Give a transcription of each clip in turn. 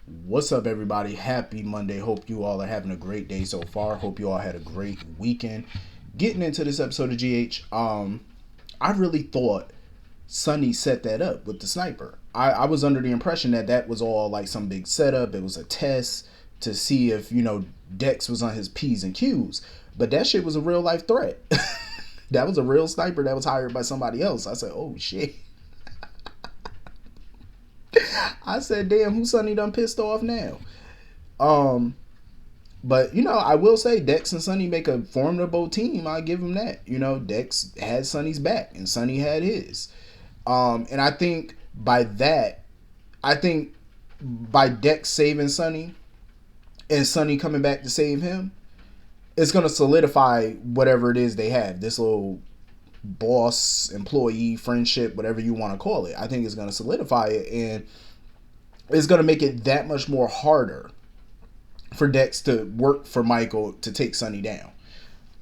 What's up, everybody? Happy Monday. Hope you all are having a great day so far. Hope you all had a great weekend. Getting into this episode of GH, I really thought Sonny set that up with the sniper. I was under the impression that that was all like some big setup. It was a test to see if, Dex was on his P's and Q's. But that shit was a real life threat. That was a real sniper that was hired by somebody else. I said, oh shit. I said, damn, who Sonny done pissed off now? Um, but I will say Dex and Sonny make a formidable team. I give him that. Dex had Sonny's back and Sonny had his. And I think by Dex saving Sonny and Sonny coming back to save him, it's gonna solidify whatever it is they have. This little boss employee friendship, whatever you want to call it. I think it's gonna solidify it, and it's gonna make it that much more harder for Dex to work for Michael to take Sonny down.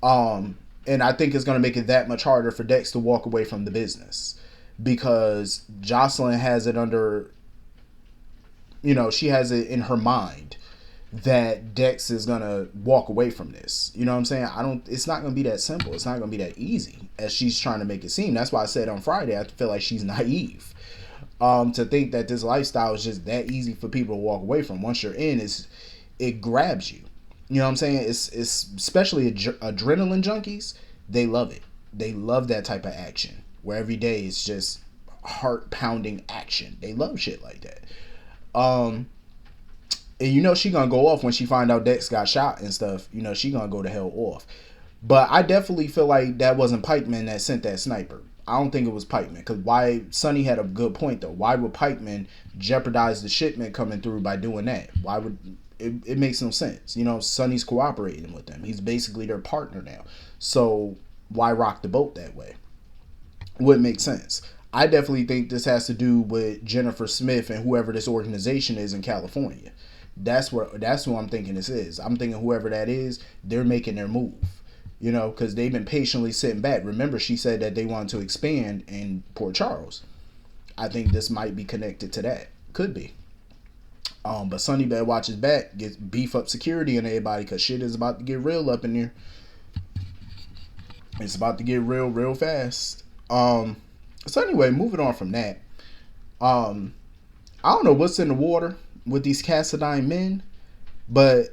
And I think it's going to make it that much harder for Dex to walk away from the business because Jocelyn has it under, she has it in her mind that Dex is going to walk away from this. You know what I'm saying? It's not going to be that simple. It's not going to be that easy as she's trying to make it seem. That's why I said on Friday, I feel like she's naive. To think that this lifestyle is just that easy for people to walk away from. Once you're in, it grabs you. You know what I'm saying? It's especially adrenaline junkies. They love it. They love that type of action where every day it's just heart pounding action. They love shit like that. And she gonna go off when she find out Dex got shot and stuff. She gonna go to hell off. But I definitely feel like that wasn't Pikeman that sent that sniper. I don't think it was Pikeman, because why? Sonny had a good point though. Why would Pikeman jeopardize the shipment coming through by doing that? Why would it makes no sense? Sonny's cooperating with them. He's basically their partner now. So why rock the boat that way? Wouldn't make sense. I definitely think this has to do with Jennifer Smith and whoever this organization is in California. That's who I'm thinking this is. I'm thinking whoever that is, they're making their move. Because they've been patiently sitting back. Remember, she said that they wanted to expand in Port Charles. I think this might be connected to that. Could be. But Sonny better watch his back, beef up security and everybody, because shit is about to get real up in there. It's about to get real fast. So anyway, moving on from that. I don't know what's in the water with these Cassadine men, but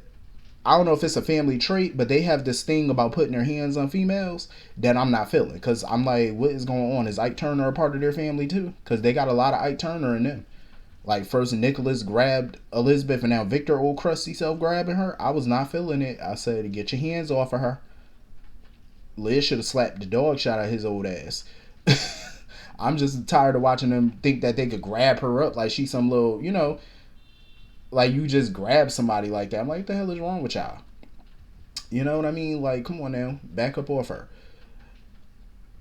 I don't know if it's a family trait, but they have this thing about putting their hands on females that I'm not feeling. Because I'm like, what is going on? Is Ike Turner a part of their family too? Because they got a lot of Ike Turner in them. Like, first Nicholas grabbed Elizabeth and now Victor, old crusty self, grabbing her. I was not feeling it. I said, get your hands off of her. Liz should have slapped the dog shot at his old ass. I'm just tired of watching them think that they could grab her up like she's some little, like you just grab somebody like that. I'm like, what the hell is wrong with y'all? You know what I mean? Like, come on now. Back up off her.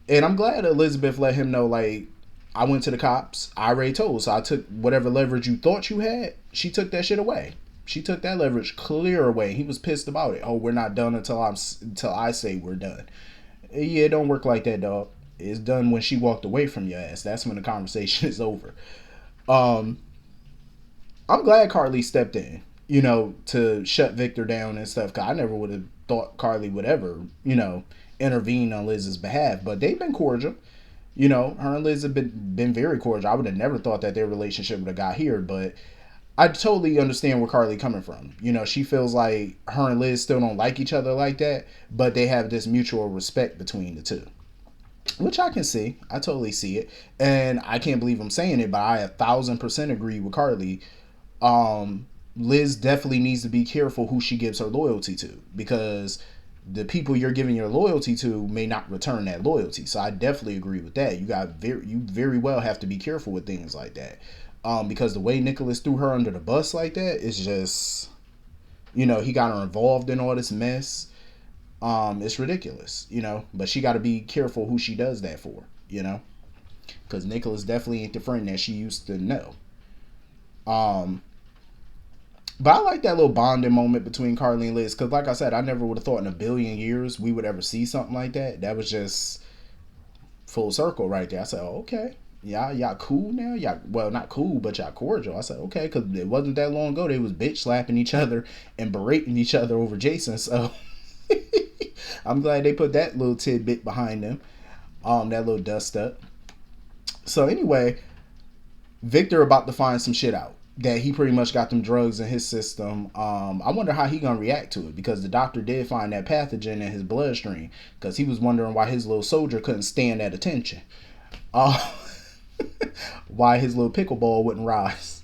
And I'm glad Elizabeth let him know, like, I went to the cops. I already told. So I took whatever leverage you thought you had. She took that shit away. She took that leverage clear away. He was pissed about it. Oh, we're not done until I say we're done. Yeah, it don't work like that, dog. It's done when she walked away from your ass. That's when the conversation is over. I'm glad Carly stepped in, to shut Victor down and stuff. Cause I never would have thought Carly would ever, intervene on Liz's behalf. But they've been cordial. Her and Liz have been very cordial. I would have never thought that their relationship would have got here, but I totally understand where Carly coming from. She feels like her and Liz still don't like each other like that, but they have this mutual respect between the two. Which I can see. I totally see it. And I can't believe I'm saying it, but I 1,000% agree with Carly. Liz definitely needs to be careful who she gives her loyalty to, because the people you're giving your loyalty to may not return that loyalty. So I definitely agree with that. You very well have to be careful with things like that. Because the way Nicholas threw her under the bus like that is just, he got her involved in all this mess. It's ridiculous, but she got to be careful who she does that for, because Nicholas definitely ain't the friend that she used to know. But I like that little bonding moment between Carly and Liz, because like I said, I never would have thought in a billion years we would ever see something like that. That was just full circle right there. I said, oh, okay. y'all cool now? Y'all, well, not cool, but y'all cordial. I said, okay, because it wasn't that long ago they was bitch slapping each other and berating each other over Jason. So I'm glad they put that little tidbit behind them. That little dust up. So anyway, Victor about to find some shit out that he pretty much got them drugs in his system. I wonder how he gonna react to it because the doctor did find that pathogen in his bloodstream because he was wondering why his little soldier couldn't stand that attention. Uh, why his little pickleball wouldn't rise.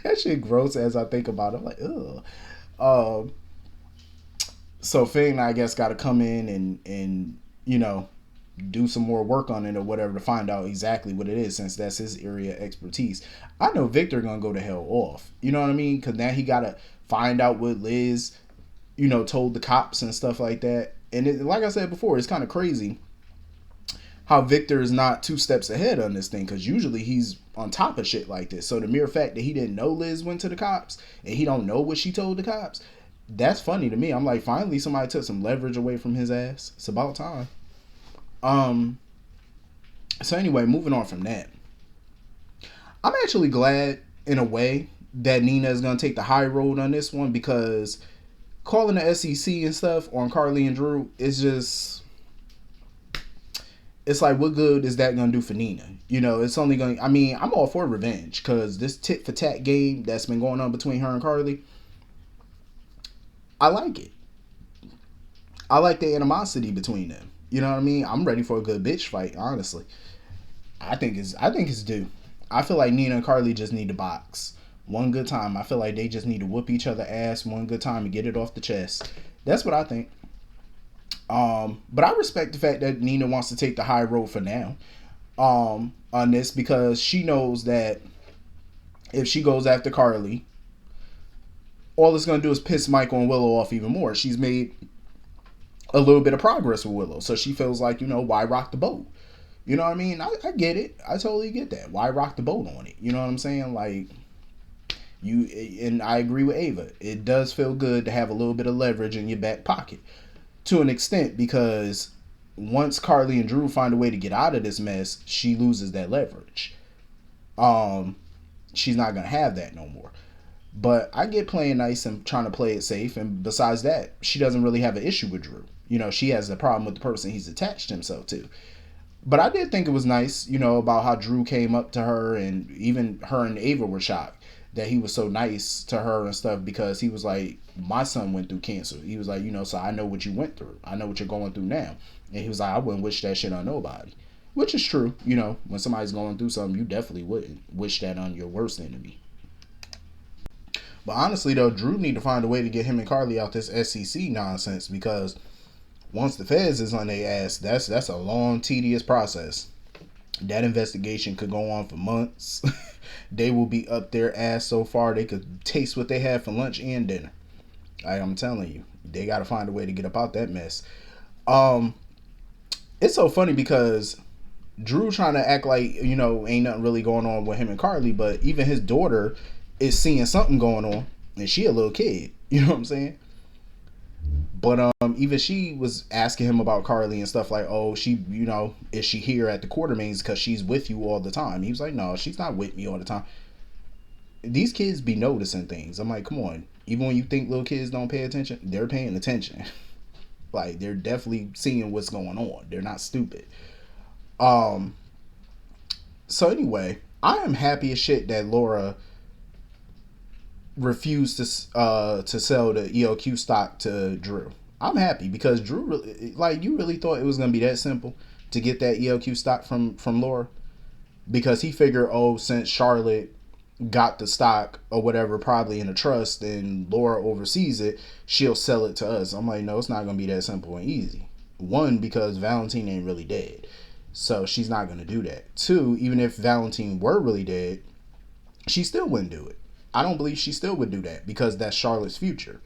That shit gross as I think about it. I'm like, ugh. Um, so Finn, I guess, got to come in and you know do some more work on it or whatever to find out exactly what it is since that's his area of expertise. I know Victor gonna go to hell off. You know what I mean? Because now he gotta find out what Liz, told the cops and stuff like that. And like I said before, it's kind of crazy how Victor is not two steps ahead on this thing because usually he's on top of shit like this. So the mere fact that he didn't know Liz went to the cops and he don't know what she told the cops, that's funny to me. I'm like, finally somebody took some leverage away from his ass. It's about time. Um. So anyway, moving on from that, I'm actually glad in a way that Nina is gonna take the high road on this one because calling the SEC and stuff on Carly and Drew is just, it's like, what good is that gonna do for Nina? It's only gonna. I mean, I'm all for revenge because this tit for tat game that's been going on between her and Carly, I like it. I like the animosity between them. You know what I mean? I'm ready for a good bitch fight. Honestly, I think it's due. I feel like Nina and Carly just need to box one good time. I feel like they just need to whoop each other ass one good time and get it off the chest. That's what I think. But I respect the fact that Nina wants to take the high road for now. On this because she knows that if she goes after Carly, all it's gonna do is piss Michael and Willow off even more. She's made a little bit of progress with Willow, so she feels like, why rock the boat? You know what I mean? I get it. I totally get that. Why rock the boat on it? You know what I'm saying? Like, you, and I agree with Ava. It does feel good to have a little bit of leverage in your back pocket to an extent because once Carly and Drew find a way to get out of this mess, she loses that leverage. Um, she's not gonna have that no more. But I get playing nice and trying to play it safe. And besides that, she doesn't really have an issue with Drew. She has a problem with the person he's attached himself to. But I did think it was nice, about how Drew came up to her and even her and Ava were shocked that he was so nice to her and stuff because he was like, my son went through cancer. He was like, so I know what you went through. I know what you're going through now. And he was like, I wouldn't wish that shit on nobody. Which is true. When somebody's going through something, you definitely wouldn't wish that on your worst enemy. But honestly, though, Drew need to find a way to get him and Carly out this SEC nonsense because once the feds is on their ass, that's a long, tedious process. That investigation could go on for months. They will be up their ass so far they could taste what they had for lunch and dinner. I'm telling you, they got to find a way to get up out that mess. Um, it's so funny because Drew trying to act like ain't nothing really going on with him and Carly, but even his daughter is seeing something going on, and she a little kid. You know what I'm saying? But even she was asking him about Carly and stuff like, oh, she, is she here at the Quartermains because she's with you all the time? He was like, no, she's not with me all the time. These kids be noticing things. I'm like, come on. Even when you think little kids don't pay attention, they're paying attention. Like, they're definitely seeing what's going on. They're not stupid. Um. So anyway, I am happy as shit that Laura refused to sell the ELQ stock to Drew. I'm happy because Drew really, like, you really thought it was gonna be that simple to get that ELQ stock from Laura because he figured, oh, since Charlotte got the stock or whatever, probably in a trust, and Laura oversees it, she'll sell it to us. I'm like, no, it's not gonna be that simple and easy. One, because Valentine ain't really dead, so she's not gonna do that. Two, even if Valentine were really dead, she still wouldn't do it. I don't believe she still would do that because that's Charlotte's future.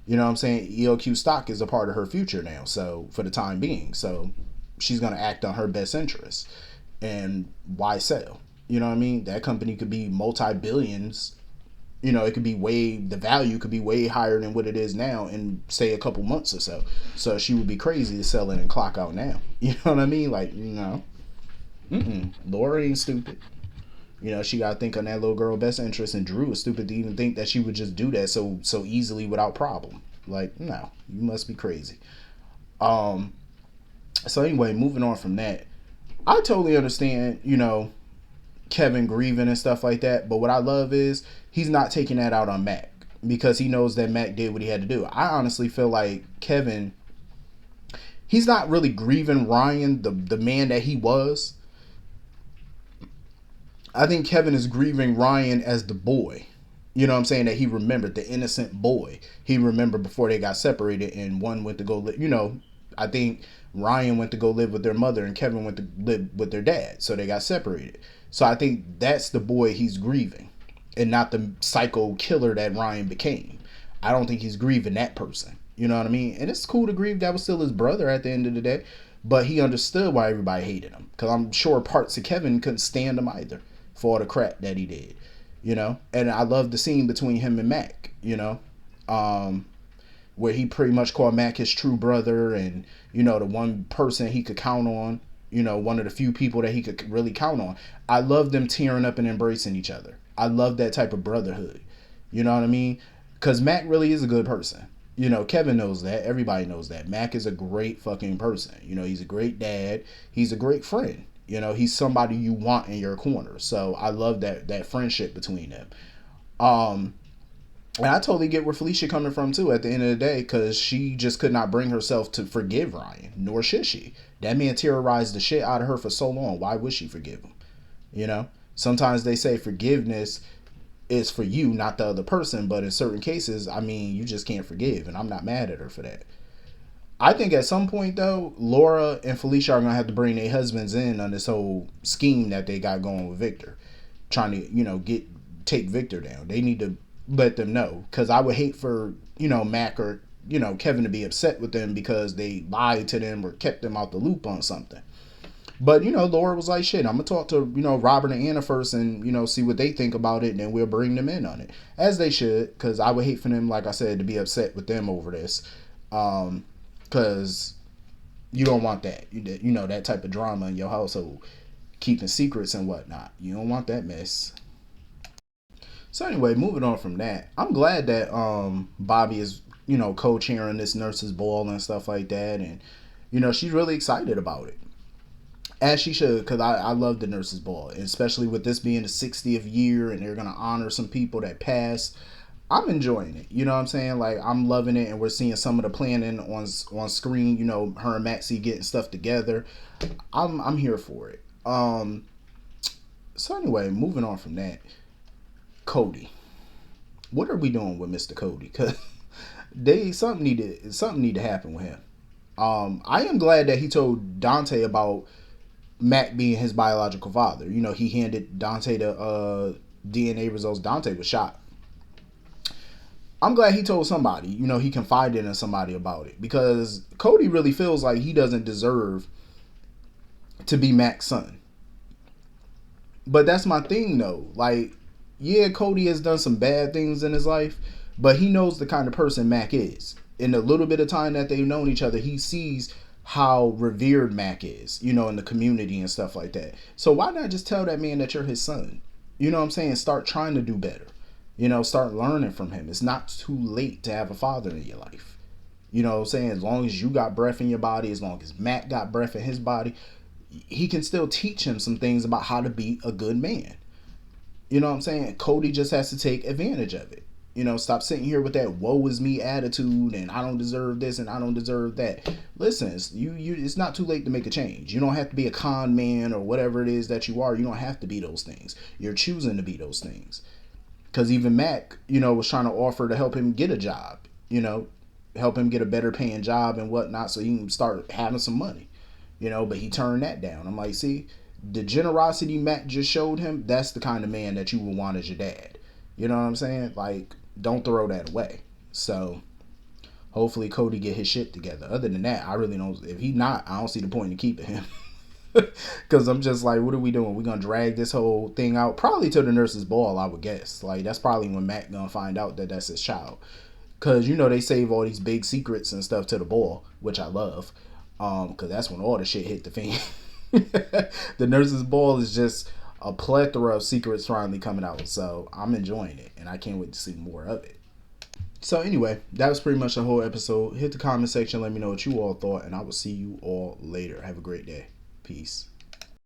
You know what I'm saying? ELQ stock is a part of her future now, so for the time being. So she's going to act on her best interests. And why sell? You know what I mean? That company could be multi-billions You know, it could be way, the value could be way higher than what it is now in say a couple months or so. So she would be crazy to sell it and clock out now. You know what I mean? Like, you know, Laura ain't stupid. You know, she got to think on that little girl best interest, and Drew is stupid to even think that she would just do that so easily without problem. Like, no, you must be crazy. Um. So anyway, moving on from that, I totally understand. You know, Kevin grieving and stuff like that. But what I love is he's not taking that out on Mac because he knows that Mac did what he had to do. I honestly feel like Kevin, he's not really grieving Ryan, the man that he was. I think Kevin is grieving Ryan as the boy. You know what I'm saying? That he remembered, the innocent boy. He remembered before they got separated and one went to go live. You know, I think Ryan went to go live with their mother and Kevin went to live with their dad. So they got separated. So I think that's the boy he's grieving and not the psycho killer that Ryan became. I don't think he's grieving that person. You know what I mean? And it's cool to grieve that was still his brother at the end of the day. But he understood why everybody hated him. Because I'm sure parts of Kevin couldn't stand him either for all the crap that he did. You know? And I love the scene between him and Mac, you know? Where he pretty much called Mac his true brother and, you know, the one person he could count on. You know, one of the few people that he could really count on. I love them tearing up and embracing each other. I love that type of brotherhood. You know what I mean? Because Mac really is a good person. You know, Kevin knows that. Everybody knows that. Mac is a great fucking person. You know, he's a great dad. He's a great friend. You know, he's somebody you want in your corner. So I love that friendship between them. And I totally get where Felicia coming from too at the end of the day, because she just could not bring herself to forgive Ryan, nor should she. That man terrorized the shit out of her for so long. Why would she forgive him? You know? Sometimes they say forgiveness is for you, not the other person, but in certain cases, I mean, you just can't forgive, and I'm not mad at her for that. I think at some point though, Laura and Felicia are gonna have to bring their husbands in on this whole scheme that they got going with Victor, trying to, you know, take Victor down. They need to let them know, because I would hate for, you know, Mac or, you know, Kevin to be upset with them because they lied to them or kept them out the loop on something. But, you know, Laura was like, shit, I'm going to talk to, you know, Robert and Anna first and, you know, see what they think about it, and then we'll bring them in on it. As they should, because I would hate for them, like I said, to be upset with them over this. Because you don't want that. You know, that type of drama in your household. Keeping secrets and whatnot. You don't want that mess. So anyway, moving on from that, I'm glad that Bobby is, you know, co-chairing this nurses ball and stuff like that, and, you know, she's really excited about it, as she should, because I love the nurses ball, and especially with this being the 60th year and they're gonna honor some people that passed. I'm enjoying it. You know what I'm saying? Like, I'm loving it, and we're seeing some of the planning on screen. You know, her and Maxie getting stuff together. I'm here for it. So anyway, moving on from that. Cody. What are we doing with Mr. Cody? Cause something need to happen with him. I am glad that he told Dante about Mac being his biological father. You know, he handed Dante the DNA results. Dante was shot. I'm glad he told somebody. You know, he confided in somebody about it, because Cody really feels like he doesn't deserve to be Mac's son. But that's my thing though. Like, yeah, Cody has done some bad things in his life, but he knows the kind of person Mac is. In the little bit of time that they've known each other, he sees how revered Mac is, you know, in the community and stuff like that. So why not just tell that man that you're his son? You know what I'm saying? Start trying to do better. You know, start learning from him. It's not too late to have a father in your life. You know what I'm saying? As long as you got breath in your body, as long as Mac got breath in his body, he can still teach him some things about how to be a good man. You know what I'm saying? Cody just has to take advantage of it. You know, stop sitting here with that woe is me attitude and I don't deserve this and I don't deserve that. Listen, it's not too late to make a change. You don't have to be a con man or whatever it is that you are. You don't have to be those things. You're choosing to be those things. Because even Mac, you know, was trying to offer to help him get a job, you know, help him get a better paying job and whatnot so he can start having some money, you know, but he turned that down. I'm like, see, the generosity Mac just showed him, that's the kind of man that you would want as your dad. You know what I'm saying? Like, don't throw that away. So hopefully Cody get his shit together. Other than that, I really don't. If he not, I don't see the point in keeping him. Because I'm just like, what are we doing? We're gonna drag this whole thing out probably to the nurse's ball, I would guess. Like that's probably when Mac gonna find out that that's his child. Because you know they save all these big secrets and stuff to the ball, which I love. Because that's when all the shit hit the fan. The nurse's ball is just a plethora of secrets finally coming out. So I'm enjoying it, and I can't wait to see more of it. So anyway, that was pretty much the whole episode. Hit the comment section, let me know what you all thought, and I will see you all later. Have a great day. Peace.